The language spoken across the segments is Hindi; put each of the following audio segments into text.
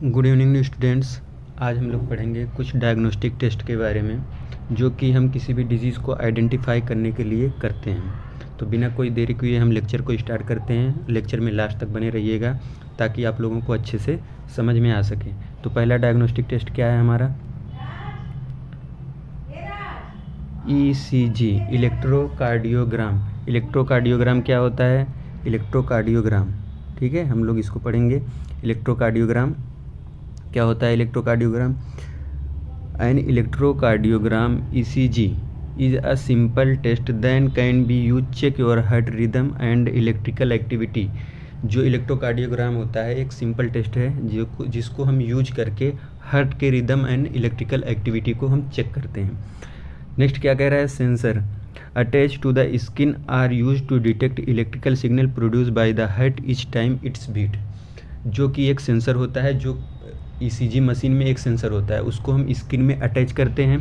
Good evening students. आज हम लोग पढ़ेंगे कुछ डायग्नोस्टिक टेस्ट के बारे में जो कि हम किसी भी डिजीज़ को आइडेंटिफाई करने के लिए करते हैं। तो बिना कोई देरी किए हम लेक्चर को स्टार्ट करते हैं। लेक्चर में लास्ट तक बने रहिएगा ताकि आप लोगों को अच्छे से समझ में आ सके। तो पहला डायग्नोस्टिक टेस्ट क्या है हमारा? ECG, electrocardiogram. इलेक्ट्रोकार्डियोग्राम क्या होता है? इलेक्ट्रोकार्डियोग्राम, ठीक है, हम लोग इसको पढ़ेंगे। इलेक्ट्रोकार्डियोग्राम क्या होता है? Electrocardiogram, an electrocardiogram ECG is a simple test then can be use check your heart rhythm and electrical activity. जो इलेक्ट्रोकार्डियोग्राम होता है एक सिंपल टेस्ट है जिसको हम यूज करके हार्ट के रिदम एंड इलेक्ट्रिकल एक्टिविटी को हम चेक करते हैं। नेक्स्ट क्या कह रहा है? Sensor attach to the skin are use to detect electrical signal produce by the heart each time it's beat. जो कि एक सेंसर होता है, जो ECG मशीन में एक सेंसर होता है, उसको हम स्किन में अटैच करते हैं।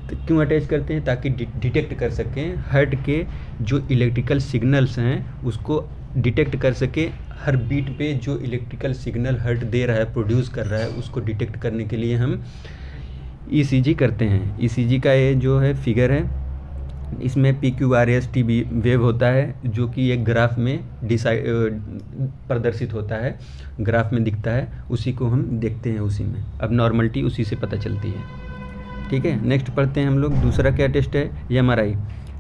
तो क्यों अटैच करते हैं? ताकि डिटेक्ट कर सकें हार्ट के जो इलेक्ट्रिकल सिग्नल्स हैं उसको डिटेक्ट कर सके। हर बीट पे जो इलेक्ट्रिकल सिग्नल हार्ट दे रहा है, प्रोड्यूस कर रहा है, उसको डिटेक्ट करने के लिए हम ECG करते हैं। ECG का ये जो है फिगर है, इसमें PQRST वेव होता है जो कि एक ग्राफ में प्रदर्शित होता है, ग्राफ में दिखता है, उसी को हम देखते हैं उसी में। अब नॉर्मलिटी उसी से पता चलती है, ठीक है। नेक्स्ट पढ़ते हैं हम लोग। दूसरा क्या टेस्ट है? MRI।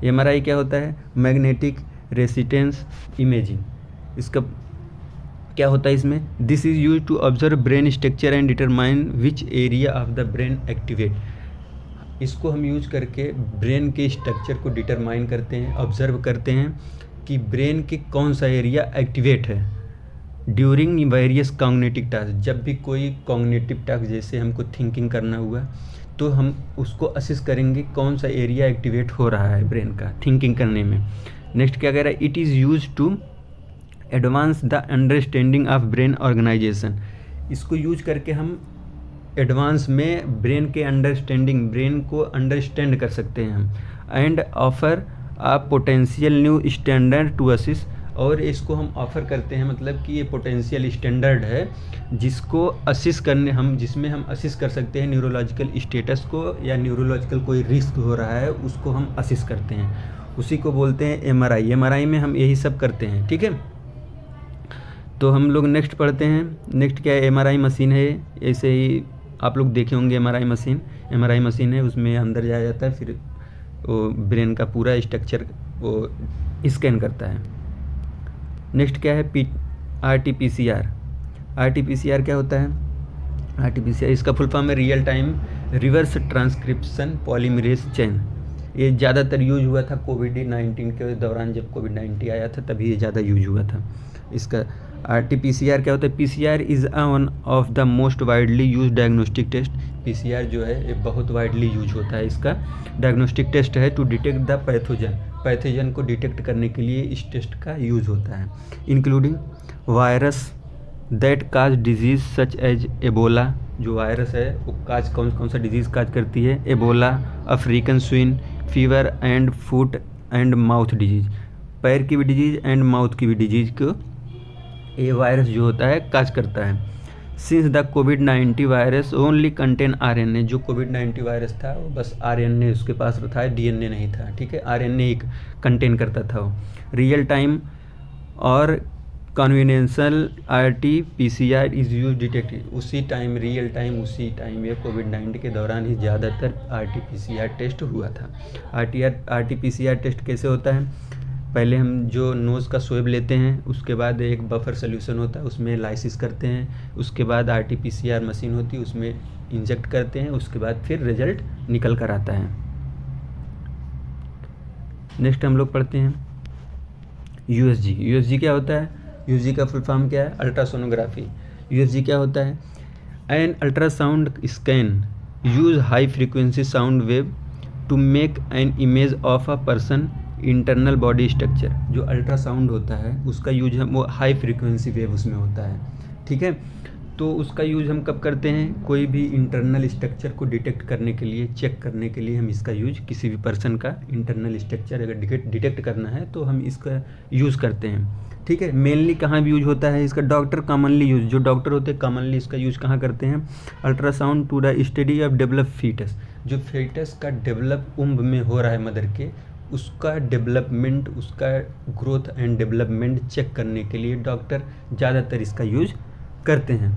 MRI क्या होता है? Magnetic resistance imaging. इसका क्या होता है इसमें? This is use to observe brain structure and determine which area of the brain activate. इसको हम यूज करके ब्रेन के स्ट्रक्चर को डिटरमाइन करते हैं, ऑब्जर्व करते हैं कि ब्रेन के कौन सा एरिया एक्टिवेट है ड्यूरिंग वेरियस कॉग्निटिव टास्क। जब भी कोई कॉग्निटिव टास्क, जैसे हमको थिंकिंग करना हुआ, तो हम उसको असेस करेंगे कौन सा एरिया एक्टिवेट हो रहा है ब्रेन का थिंकिंग करने में। नेक्स्ट क्या कह रहा है? It is use to advance the understanding of brain organisation. इसको यूज करके हम एडवांस में ब्रेन के अंडरस्टैंडिंग, ब्रेन को अंडरस्टैंड कर सकते हैं हम। And offer a potential new standard to assist. और इसको हम ऑफ़र करते हैं, मतलब कि ये पोटेंशियल स्टैंडर्ड है जिसको असिस्ट करने हम, जिसमें हम असिस्ट कर सकते हैं न्यूरोलॉजिकल स्टेटस को, या न्यूरोलॉजिकल कोई रिस्क हो रहा है उसको हम असिस्ट करते हैं, उसी को बोलते हैं MRI। MRI में हम यही सब करते हैं, ठीक है। तो हम लोग नेक्स्ट पढ़ते हैं। नेक्स्ट क्या है? MRI मशीन है। ऐसे ही आप लोग देखे होंगे MRI मशीन। MRI मशीन है, उसमें अंदर जाया जाता है, फिर वो ब्रेन का पूरा स्ट्रक्चर वो स्कैन करता है। नेक्स्ट क्या है? RT-PCR। RT-PCR क्या होता है? RT-PCR इसका फुल फॉर्म है real time reverse transcription polymerase chain. ये ज़्यादातर यूज हुआ था कोविड-19 के दौरान, जब कोविड-19 आया था तभी ये ज़्यादा यूज हुआ था। इसका RT-PCR क्या होता है? PCR is one of the most widely use diagnostic test. PCR जो है ये बहुत वाइडली यूज होता है। इसका डायग्नोस्टिक टेस्ट है टू डिटेक्ट द पैथोजन को डिटेक्ट करने के लिए इस टेस्ट का यूज होता है। Including virus that cause disease such as Ebola. जो वायरस है वो कौन सा डिजीज़ काज करती है? Ebola, African swine fever and foot and mouth disease. पैर की भी डिजीज़ एंड माउथ की भी डिजीज़ को ये वायरस जो होता है काज करता है। Since the covid virus only contain RNA। जो कोविड-19 वायरस था वो बस RNA उसके पास था, DNA नहीं था, ठीक है। RNA ही कंटेन करता था वो। रियल टाइम और कन्वीनियंशियल RT-PCR इज़ यूज डिटेक्ट। उसी टाइम, रियल टाइम, उसी टाइम ये कोविड-19 के दौरान ही ज़्यादातर RT-PCR टेस्ट हुआ था। RT-PCR टेस्ट कैसे होता है? पहले हम जो नोज़ का स्वैब लेते हैं, उसके बाद एक बफर सोल्यूशन होता है, उसमें लाइसिस करते हैं, उसके बाद RT-PCR मशीन होती है, उसमें इंजेक्ट करते हैं, उसके बाद फिर रिजल्ट निकल कर आता है। नेक्स्ट हम लोग पढ़ते हैं USG। USG क्या होता है? USG का फुल फॉर्म क्या है? अल्ट्रासोनोग्राफी। USG क्या होता है? An ultrasound scan use high frequency sound wave to make an image of a person internal body structure. जो अल्ट्रासाउंड होता है उसका यूज है वो हाई फ्रीक्वेंसी वेव उसमें होता है, ठीक है। तो उसका यूज़ हम कब करते हैं, कोई भी इंटरनल स्ट्रक्चर को डिटेक्ट करने के लिए, चेक करने के लिए हम इसका यूज, किसी भी पर्सन का इंटरनल स्ट्रक्चर अगर डिटेक्ट करना है तो हम इसका यूज़ करते हैं। ठीक है, मेनली कहाँ भी यूज होता है इसका, डॉक्टर कॉमनली यूज, जो डॉक्टर होते हैं कॉमनली इसका यूज कहाँ करते हैं, ultrasound to the study of develop foetus, जो फीटस का डेवलप उम्ब में हो रहा है मदर के, उसका डेवलपमेंट, उसका ग्रोथ एंड डेवलपमेंट चेक करने के लिए डॉक्टर ज़्यादातर इसका यूज करते हैं।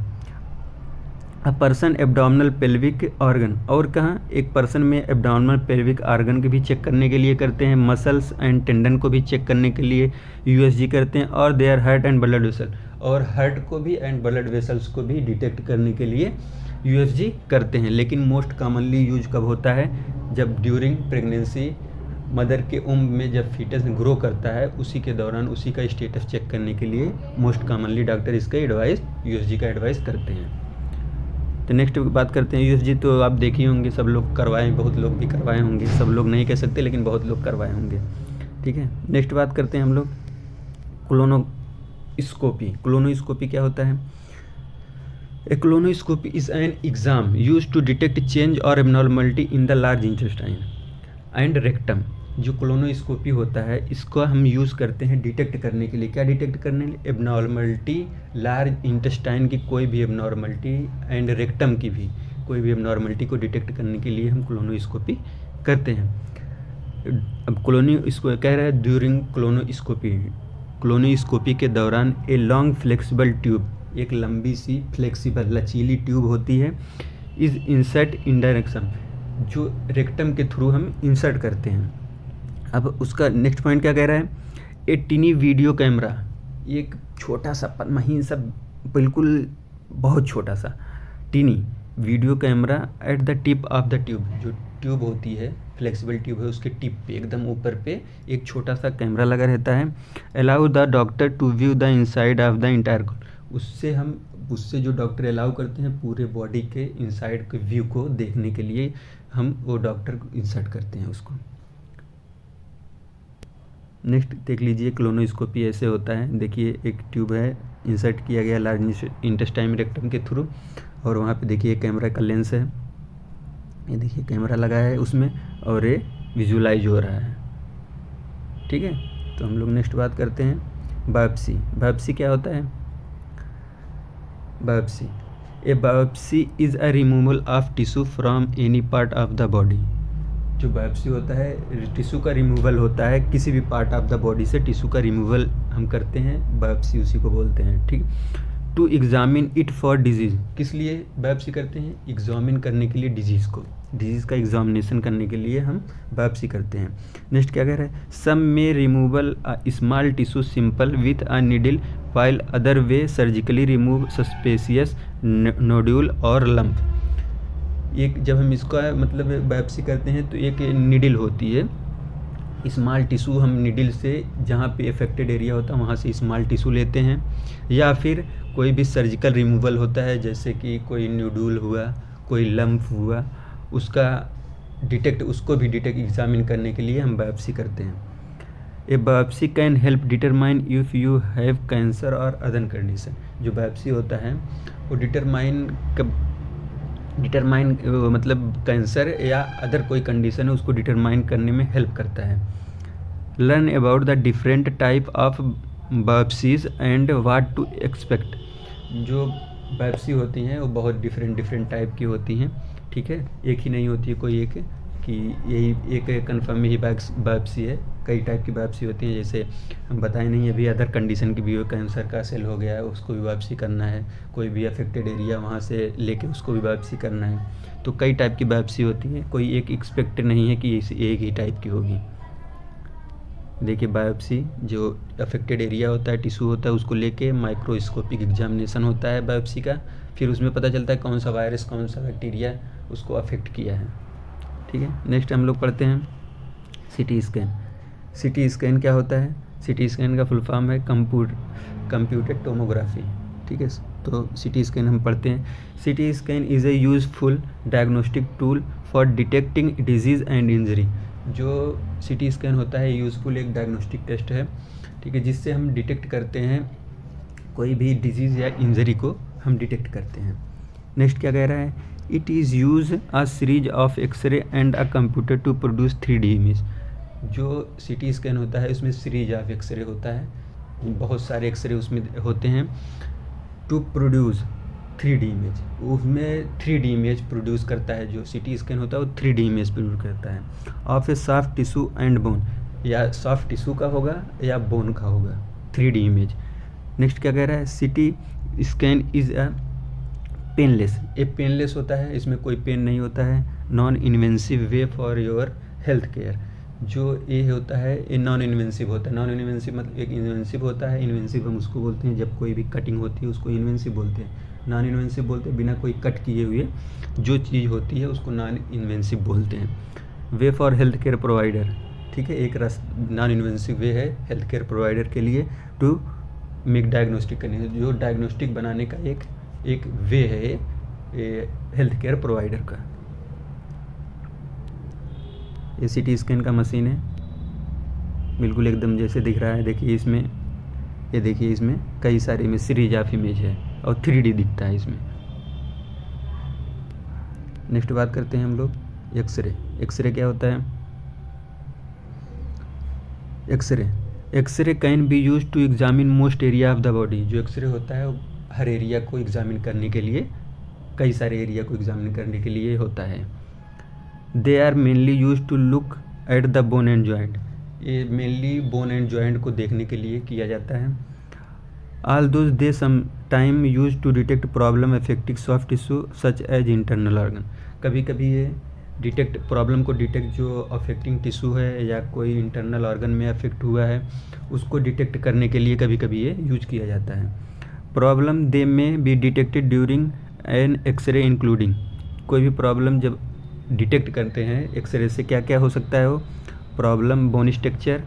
A person abdominal pelvic organ, और कहाँ, एक पर्सन में एब्डोमिनल पेल्विक ऑर्गन के भी चेक करने के लिए करते हैं, मसल्स एंड टेंडन को भी चेक करने के लिए यूएसजी करते हैं, और their heart and blood vessel, और हार्ट को भी एंड ब्लड वेसल्स को भी डिटेक्ट करने के लिए यूएसजी करते हैं। लेकिन मोस्ट कॉमनली यूज कब होता है, जब ड्यूरिंग प्रेगनेंसी, मदर के उम्ब में जब फीटस ग्रो करता है उसी के दौरान उसी का स्टेटस चेक करने के लिए मोस्ट कॉमनली डॉक्टर इसका एडवाइस, यूएसजी का एडवाइस करते हैं। तो नेक्स्ट बात करते हैं यूएसजी, तो आप देखे होंगे सब लोग करवाए, बहुत लोग भी करवाए होंगे, सब लोग नहीं कह सकते लेकिन बहुत लोग करवाए होंगे। ठीक है, नेक्स्ट बात करते हैं हम लोग कोलोनोस्कोपी। कोलोनोस्कोपी क्या होता है, a colonoscopy is an exam use to detect change और abnormality in the large intestine and rectum. जो कोलोनोस्कोपी होता है इसको हम यूज़ करते हैं डिटेक्ट करने के लिए, क्या डिटेक्ट करने के लिए, एबनॉर्मलिटी, लार्ज इंटेस्टाइन की कोई भी एबनॉर्मलिटी एंड रेक्टम की भी कोई भी एबनॉर्मलिटी को डिटेक्ट करने के लिए हम कोलोनोस्कोपी करते हैं। अब कोलोनोस्कोपी कह रहा है ड्यूरिंग कोलोनोस्कोपी के दौरान ए लॉन्ग फ्लेक्सिबल ट्यूब, एक लंबी सी फ्लेक्सिबल लचीली ट्यूब होती है, इज इंसर्ट इन डायरेक्शन, जो रेक्टम के थ्रू हम इंसर्ट करते हैं। अब उसका नेक्स्ट पॉइंट क्या कह रहा है, ए टिनी वीडियो कैमरा, एक छोटा सा महीन सा, बिल्कुल बहुत छोटा सा टिनी video camera at the tip of the tube, जो ट्यूब होती है फ्लेक्सिबल ट्यूब है उसके टिप पे एकदम ऊपर पे एक छोटा सा कैमरा लगा रहता है। Allow the doctor to view the inside of the entire, उससे जो डॉक्टर अलाउ करते हैं पूरे बॉडी के इनसाइड के व्यू को देखने के लिए हम वो डॉक्टर इंसर्ट करते हैं उसको। नेक्स्ट देख लीजिए कोलोनोस्कोपी ऐसे होता है, देखिए एक ट्यूब है इंसर्ट किया गया लार्ज इंटेस्टाइन रेक्टम के थ्रू, और वहाँ पे देखिए कैमरा का लेंस है, ये देखिए कैमरा लगा है उसमें और ये विजुलाइज हो रहा है। ठीक है, तो हम लोग नेक्स्ट बात करते हैं बायोप्सी। बायोप्सी क्या होता है, biopsy, a biopsy is a removal of tissue from any part of the body. जो बायोप्सी होता है टिश्यू का रिमूवल होता है, किसी भी पार्ट ऑफ द बॉडी से टिश्यू का रिमूवल हम करते हैं, बायोप्सी उसी को बोलते हैं। ठीक, to examine it for disease, किस लिए बायोप्सी करते हैं, एग्जामिन करने के लिए डिजीज़ को, डिजीज़ का एग्जामिनेशन करने के लिए हम बायोप्सी करते हैं। नेक्स्ट क्या कह रहा है, सम में removal small tissue simple with a needle while other way surgically remove suspicious nodule और lump। एक जब हम इसका मतलब बायोप्सी करते हैं तो एक नीडल होती है, स्मॉल टिश्यू हम नीडल से जहाँ पे अफेक्टेड एरिया होता है वहाँ से स्मॉल टिश्यू लेते हैं, या फिर कोई भी सर्जिकल रिमूवल होता है जैसे कि कोई न्यूडूल हुआ, कोई लम्प हुआ, उसको भी डिटेक्ट एग्जामिन करने के लिए हम बायोप्सी करते हैं। A biopsy can help determine if you have cancer और अदर कंडीशन। जो बायोप्सी होता है वो डिटरमाइन मतलब कैंसर या अदर कोई कंडीशन है उसको डिटरमाइन करने में हेल्प करता है। Learn about the different type of biopsies and what to expect. जो बायोप्सी होती हैं वो बहुत डिफरेंट टाइप की होती हैं। ठीक है, एक ही नहीं होती है कोई एक कि यही एक कन्फर्म ही बायोप्सी है, कई टाइप की बायोप्सी होती हैं। जैसे हम बताए नहीं अभी अदर कंडीशन की भी हो, कैंसर का सेल हो गया है उसको भी बायोप्सी करना है, कोई भी अफेक्टेड एरिया वहाँ से लेके उसको भी बायोप्सी करना है। तो कई टाइप की बायोप्सी होती है, कोई एक एक्सपेक्ट नहीं है कि एक ही टाइप की होगी। देखिए बायोप्सी जो अफेक्टेड एरिया होता है, टिश्यू होता है, उसको लेके माइक्रोस्कोपिक एग्जामिनेशन होता है बायोप्सी का, फिर उसमें पता चलता है कौन सा वायरस कौन सा बैक्टीरिया उसको अफेक्ट किया है। ठीक है, नेक्स्ट हम लोग पढ़ते हैं सीटी स्कैन। सीटी स्कैन क्या होता है, सीटी स्कैन का फुल फॉर्म है कंप्यूटेड टोमोग्राफी। ठीक है, तो सीटी स्कैन हम पढ़ते हैं। CT scan is a useful diagnostic tool for detecting disease and injury. जो सीटी स्कैन होता है यूजफुल एक डायग्नोस्टिक टेस्ट है, ठीक है, जिससे हम डिटेक्ट करते हैं कोई भी डिजीज़ या इंजरी को हम डिटेक्ट करते हैं। नेक्स्ट क्या कह रहा है, it is use a series of X-ray and a computer to produce 3D image. जो CT स्कैन होता है उसमें सीरीज ऑफ एक्सरे होता है, बहुत सारे एक्सरे उसमें होते हैं, टू प्रोड्यूस 3D इमेज, उसमें 3D इमेज प्रोड्यूस करता है। जो CT स्कैन होता है वो 3D इमेज प्रोड्यूस करता है of A soft tissue and bone, या सॉफ्ट टिश्यू का होगा या बोन का होगा 3D इमेज। नेक्स्ट क्या कह रहा है, CT scan is a painless, ये पेनलेस होता है, इसमें कोई पेन नहीं होता है। Non invasive way for your health care, जो ये होता है ये नॉन इन्वेंसिव होता है। नॉन इन्वेंसिव मतलब एक इन्वेंसिव होता है, इन्वेंसिव हम उसको बोलते हैं जब कोई भी कटिंग होती है उसको इन्वेंसिव बोलते हैं। नॉन इन्वेंसिव बोलते हैं बिना कोई कट किए हुए जो चीज़ होती है उसको नॉन इन्वेंसिव बोलते हैं। Way for health care provider, ठीक है, एक नॉन इन्वेंसिव वे है हेल्थ केयर प्रोवाइडर के लिए टू मेक डायग्नोस्टिक करने, जो डायग्नोस्टिक बनाने का एक वे है ये हेल्थ केयर प्रोवाइडर का। ये CT स्कैन का मशीन है, बिल्कुल एकदम जैसे दिख रहा है। देखिए इसमें, ये देखिए इसमें कई सारी में सीरीज ऑफ इमेज है और 3D दिखता है इसमें। नेक्स्ट बात करते हैं हम लोग एक्सरे। एक्सरे क्या होता है, X-ray can be use to examine most area of the body. जो एक्सरे होता है वो हर एरिया को एग्जामिन करने के लिए, कई सारे एरिया को एग्जामिन करने के लिए होता है। They are mainly use to look at the bone and joint, ये मेनली बोन एंड जॉइंट को देखने के लिए किया जाता है। All those they some time use to detect problem affecting soft tissue such as internal organ. कभी कभी ये डिटेक्ट प्रॉब्लम को डिटेक्ट जो अफेक्टिंग टिश्यू है या कोई इंटरनल ऑर्गन में अफेक्ट हुआ है उसको डिटेक्ट करने के लिए कभी कभी ये यूज किया जाता है। Problem they may be detected during an X-ray including, कोई भी प्रॉब्लम जब डिटेक्ट करते हैं एक्सरे से क्या क्या हो सकता है वो problem, bone structure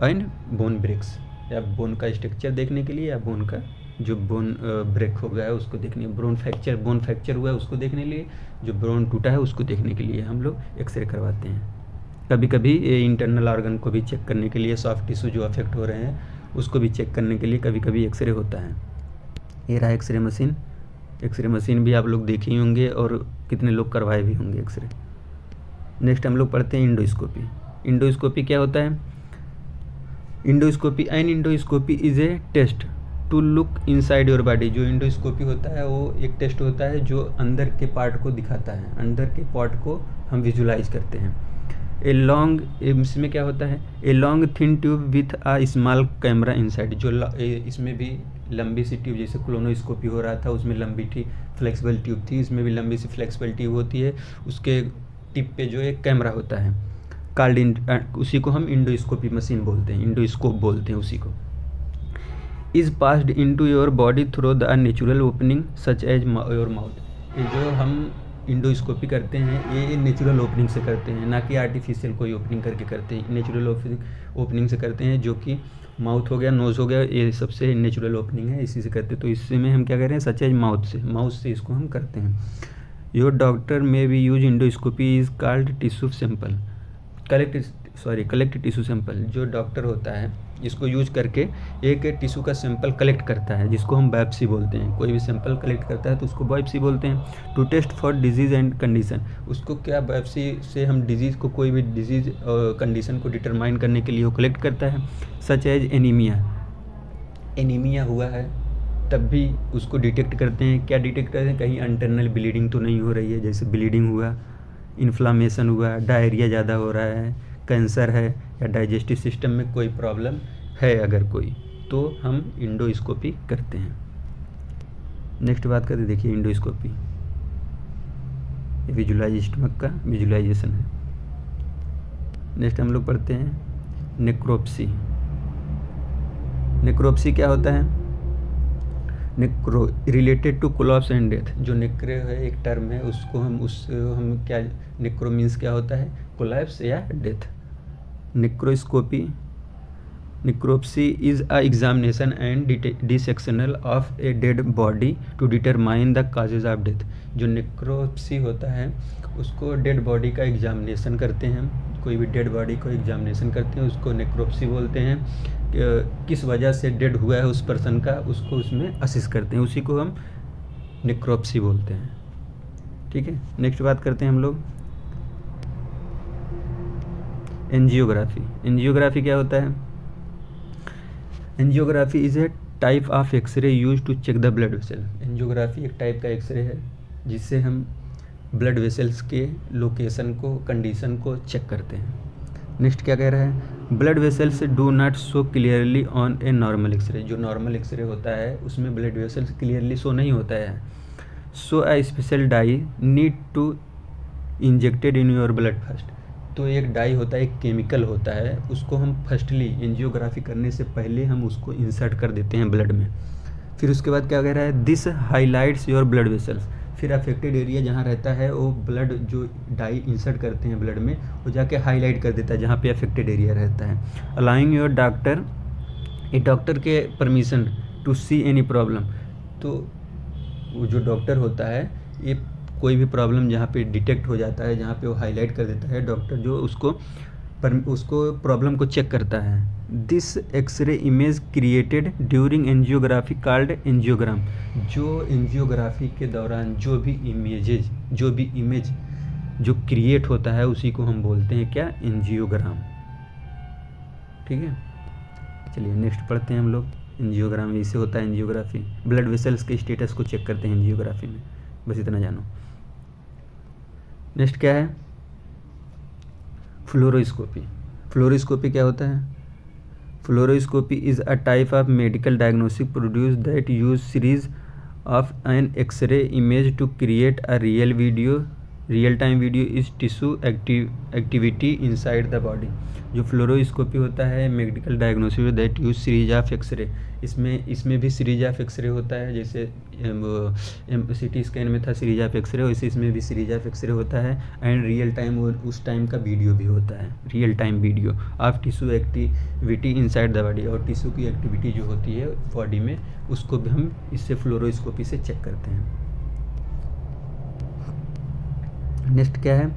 and bone breaks, या बोन का स्ट्रक्चर देखने के लिए या बोन का जो बोन ब्रेक हो गया है उसको देखने, बोन फ्रैक्चर हुआ है उसको देखने के लिए, जो बोन टूटा है उसको देखने के लिए हम लोग एक्सरे करवाते हैं। कभी कभी ये इंटरनल ऑर्गन को भी चेक करने के लिए, सॉफ्ट टिश्यू जो अफेक्ट हो रहे हैं उसको भी चेक करने के लिए कभी कभी एक्सरे होता है। ये रहा एक्सरे मशीन। एक्सरे मशीन भी आप लोग देखे ही होंगे और कितने लोग करवाए भी होंगे एक्सरे। नेक्स्ट हम लोग पढ़ते हैं इंडोस्कोपी। इंडोस्कोपी क्या होता है, endoscopy is a test to look inside your body. जो इंडोस्कोपी होता है वो एक टेस्ट होता है जो अंदर के पार्ट को दिखाता है, अंदर के पार्ट को हम विजुलाइज करते हैं। ए लॉन्ग, इसमें क्या होता है, a long thin tube with a small camera inside, जो इसमें भी लंबी सी ट्यूब, जैसे कोलोनोस्कोपी हो रहा था उसमें लंबी थी फ्लेक्सिबल ट्यूब थी, इसमें भी लंबी सी फ्लेक्सिबल ट्यूब होती है, उसके टिप पे जो एक कैमरा होता है कॉल्ड, उसी को हम इंडोस्कोपी मशीन बोलते हैं, इंडोस्कोप बोलते हैं उसी को। Is passed into your body through the natural opening such as your mouth. ये जो हम इंडोस्कोपी करते हैं ये नेचुरल ओपनिंग से करते हैं, ना कि आर्टिफिशियल कोई ओपनिंग करके करते हैं। नेचुरल ओपनिंग से करते हैं, जो कि माउथ हो गया, नोज़ हो गया, ये सबसे नेचुरल ओपनिंग है, इसी से करते हैं। तो इसी में हम क्या कर रहे हैं, सच एज माउथ से इसको हम करते हैं। योर डॉक्टर में B use endoscopy is called tissue sample, collect tissue sample. जो डॉक्टर होता है इसको यूज करके एक टिश्यू का सैंपल कलेक्ट करता है, जिसको हम बायोप्सी बोलते हैं। कोई भी सैंपल कलेक्ट करता है तो उसको बायोप्सी बोलते हैं। To test for disease and condition, उसको क्या बायोप्सी से हम डिजीज़ को, कोई भी डिजीज़ कंडीशन को डिटरमाइन करने के लिए वो कलेक्ट करता है। सच एज एनीमिया हुआ है तब भी उसको डिटेक्ट करते हैं। क्या डिटेक्ट करते हैं, कहीं इंटरनल ब्लीडिंग तो नहीं हो रही है, जैसे ब्लीडिंग हुआ, इन्फ्लामेशन हुआ, डायरिया ज़्यादा हो रहा है, कैंसर है, या डाइजेस्टिव सिस्टम में कोई प्रॉब्लम है अगर कोई, तो हम इंडोस्कोपी करते हैं। नेक्स्ट बात करते, देखिए इंडोस्कोपी विजुलाइज स्टमक का विजुलाइजेशन है। नेक्स्ट हम लोग पढ़ते हैं नेक्रोप्सी। नेक्रोप्सी क्या होता है, necro related to collapse and death. जो नेक्रो है एक टर्म है, उसको हम क्या, नेक्रो मीन्स क्या होता है, कोलैप्स या death. Necropsy is a examination and dissectional of a dead body to determine the causes of death. जो नेक्रोप्सी होता है उसको डेड बॉडी का एग्जामिनेशन करते हैं, कोई भी डेड बॉडी को एग्जामिनेशन करते हैं उसको नेक्रोप्सी बोलते हैं। किस वजह से डेड हुआ है उस पर्सन का, उसको उसमें असिस्ट करते हैं, उसी को हम नेक्रोप्सी बोलते हैं। ठीक है, नेक्स्ट बात करते हैं हम लोग एंजियोग्राफी। एंजियोग्राफी क्या होता है? Angiography is a type of X-ray use to check the blood vessel. Angiography एक टाइप का एक्सरे है जिससे हम ब्लड वेसल्स के लोकेशन को, कंडीशन को चेक करते हैं। नेक्स्ट क्या कह रहा है? Blood vessels do not show clearly on a normal X-ray. जो नॉर्मल एक्सरे होता है उसमें ब्लड वेसल्स क्लियरली शो नहीं होता है। So a special dye need to injected in your blood first. तो एक डाई होता है, एक केमिकल होता है, उसको हम फर्स्टली एंजियोग्राफी करने से पहले हम उसको इंसर्ट कर देते हैं ब्लड में। फिर उसके बाद क्या कह रहा है? This highlights your blood vessels. फिर अफेक्टेड एरिया जहाँ रहता है वो ब्लड जो डाई इंसर्ट करते हैं ब्लड में वो जाके हाईलाइट कर देता है जहाँ पे अफेक्टेड एरिया रहता है। Allowing your doctor, a doctor के permission to see any problem. तो वो जो डॉक्टर होता है, ये कोई भी प्रॉब्लम जहाँ पे डिटेक्ट हो जाता है, जहाँ पे वो हाईलाइट कर देता है, डॉक्टर जो उसको प्रॉब्लम को चेक करता है। This X-ray image created during angiography called angiogram. जो एंजियोग्राफी के दौरान जो भी इमेज जो क्रिएट होता है उसी को हम बोलते हैं क्या? एंजियोग्राम। ठीक है, चलिए नेक्स्ट पढ़ते हैं हम लोग। एंजियोग्राम इसे होता है एंजियोग्राफी। ब्लड वेसल्स के स्टेटस को चेक करते हैं एंजियोग्राफी में, बस इतना जानो। नेक्स्ट क्या है? फ्लोरोस्कोपी। फ्लोरोस्कोपी क्या होता है? Fluoroscopy is a type of medical diagnostic produce that use series of an X-ray image to create a real time video is tissue activity inside the body. जो फ्लोरोस्कोपी होता है medical diagnosis that use series of X-ray. इसमें भी सीरीज ऑफ एक्सरे होता है, जैसे CT स्कैन में था सीरीज ऑफ एक्सरे, वैसे इसमें भी सीरीज ऑफ एक्सरे होता है। एंड रियल टाइम उस टाइम का वीडियो भी होता है, real time video of tissue activity inside the body. और टिश्यू की एक्टिविटी जो होती है बॉडी में उसको भी हम इससे फ्लोरोस्कोपी से चेक करते हैं। नेक्स्ट क्या है?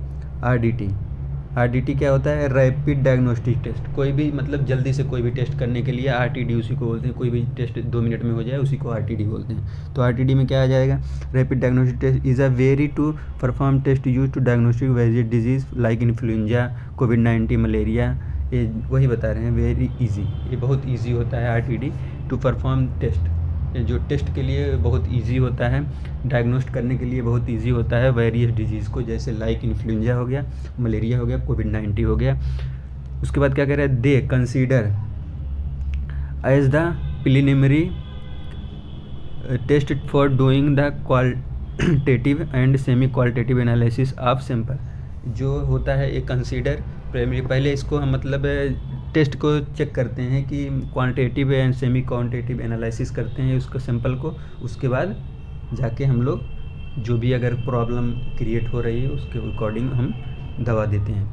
RDT क्या होता है? Rapid diagnostic test. कोई भी मतलब जल्दी से कोई भी टेस्ट करने के लिए RTD उसी को बोलते हैं। कोई भी टेस्ट 2 मिनट में हो जाए उसी को RTD बोलते हैं। तो RTD में क्या आ जाएगा? Rapid diagnostic test is a very to perform test use to diagnostic various disease like influenza, कोविड-19, मलेरिया। ये वही बता रहे हैं, वेरी ईजी। ये बहुत ईजी होता है RTD टू परफॉर्म टेस्ट। जो टेस्ट के लिए बहुत इजी होता है, डायग्नोस्ट करने के लिए बहुत इजी होता है वेरियस डिजीज़ को, जैसे लाइक इन्फ्लुएंजा हो गया, मलेरिया हो गया, कोविड-19 हो गया। उसके बाद क्या कह रहे हैं? They consider as the preliminary test for doing the qualitative and semi qualitative analysis of sample. जो होता है ये कंसीडर प्राइमरी, पहले इसको हम मतलब टेस्ट को चेक करते हैं कि quantitative and semi quantitative analysis करते हैं उसका सैंपल को। उसके बाद जाके हम लोग जो भी अगर प्रॉब्लम क्रिएट हो रही है उसके अकॉर्डिंग हम दवा देते हैं।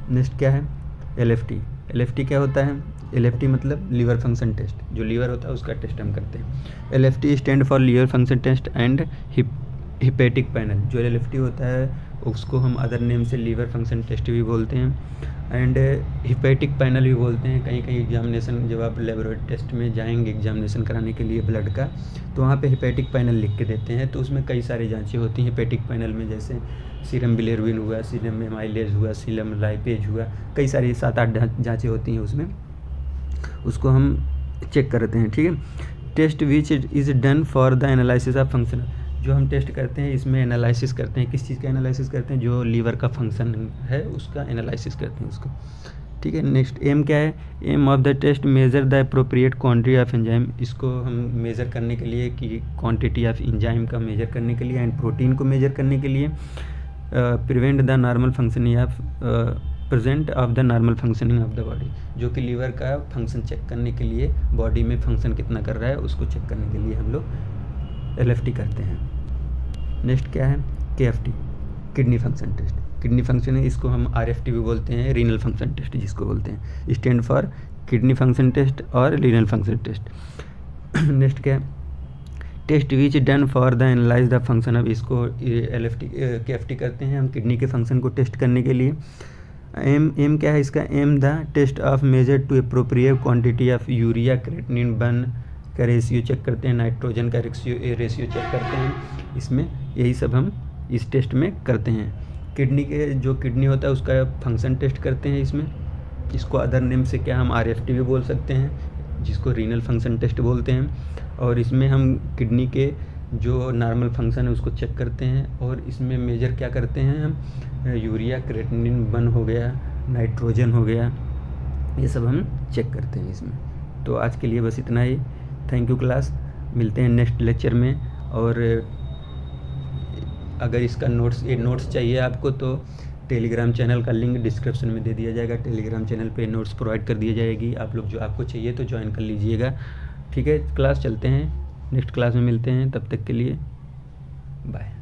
नेक्स्ट क्या है? LFT क्या होता है? LFT मतलब लीवर फंक्शन टेस्ट। जो लीवर होता है उसका टेस्ट हम करते हैं। LFT stand for liver function test and hepatic panel. जो LFT होता है उसको हम अदर नेम से लीवर फंक्शन टेस्ट भी बोलते हैं एंड हिपेटिक पैनल भी बोलते हैं। कहीं कहीं एग्जामिनेशन जब आप लेबोरेटरी टेस्ट में जाएंगे एग्जामिनेशन कराने के लिए ब्लड का, तो वहाँ पे हिपेटिक पैनल लिख के देते हैं। तो उसमें कई सारी जांचें होती हैं हिपेटिक पैनल में, जैसे सीरम बिलिरुबिन हुआ, सीरम एमाइलेज हुआ, सीरम लाइपेज हुआ, कई सारी 7-8 जाँचें होती हैं उसमें, उसको हम चेक करते हैं। ठीक है। Test which is done for the analysis of function. जो हम टेस्ट करते हैं इसमें एनालिसिस करते हैं, किस चीज़ का एनालिसिस करते हैं? जो लीवर का फंक्शन है उसका एनालिसिस करते हैं उसको। ठीक है। नेक्स्ट एम क्या है? Aim of the test measure the appropriate quantity of enzyme. इसको हम मेज़र करने के लिए कि क्वांटिटी ऑफ एंजाइम का मेजर करने के लिए एंड प्रोटीन को मेजर करने के लिए, prevent the normal functioning of present of the normal functioning of the body. जो कि लीवर का फंक्शन चेक करने के लिए, बॉडी में फंक्शन कितना कर रहा है उसको चेक करने के लिए हम लोग LFT करते हैं। नेक्स्ट क्या है? KFT kidney function test. Kidney function है, इसको हम RFT भी बोलते हैं, रीनल फंक्शन टेस्ट जिसको बोलते हैं, stand for kidney function test और रीनल फंक्शन टेस्ट। नेक्स्ट क्या है? Test which done for the analyse the function. अब इसको KFT करते हैं हम किडनी के फंक्शन को टेस्ट करने के लिए। एम क्या है इसका? Aim the test of measure to appropriate quantity of urea, creatinine, का रेशियो चेक करते हैं, नाइट्रोजन का रेशियो चेक करते हैं। इसमें यही सब हम इस टेस्ट में करते हैं। किडनी के जो किडनी होता है उसका फंक्शन टेस्ट करते हैं इसमें। इसको अदर नेम से क्या हम RFT भी बोल सकते हैं, जिसको रीनल फंक्शन टेस्ट बोलते हैं। और इसमें हम किडनी के जो नॉर्मल फंक्शन है उसको चेक करते हैं। और इसमें मेजर क्या करते हैं हम, यूरिया, क्रेटिनिन 1 हो गया, नाइट्रोजन हो गया, ये सब हम चेक करते हैं इसमें। तो आज के लिए बस इतना ही। थैंक यू क्लास, मिलते हैं नेक्स्ट लेक्चर में। और अगर इसका नोट्स चाहिए आपको तो टेलीग्राम चैनल का लिंक डिस्क्रिप्शन में दे दिया जाएगा। टेलीग्राम चैनल पे नोट्स प्रोवाइड कर दी जाएगी, आप लोग जो आपको चाहिए तो ज्वाइन कर लीजिएगा। ठीक है क्लास, चलते हैं नेक्स्ट क्लास में मिलते हैं, तब तक के लिए बाय।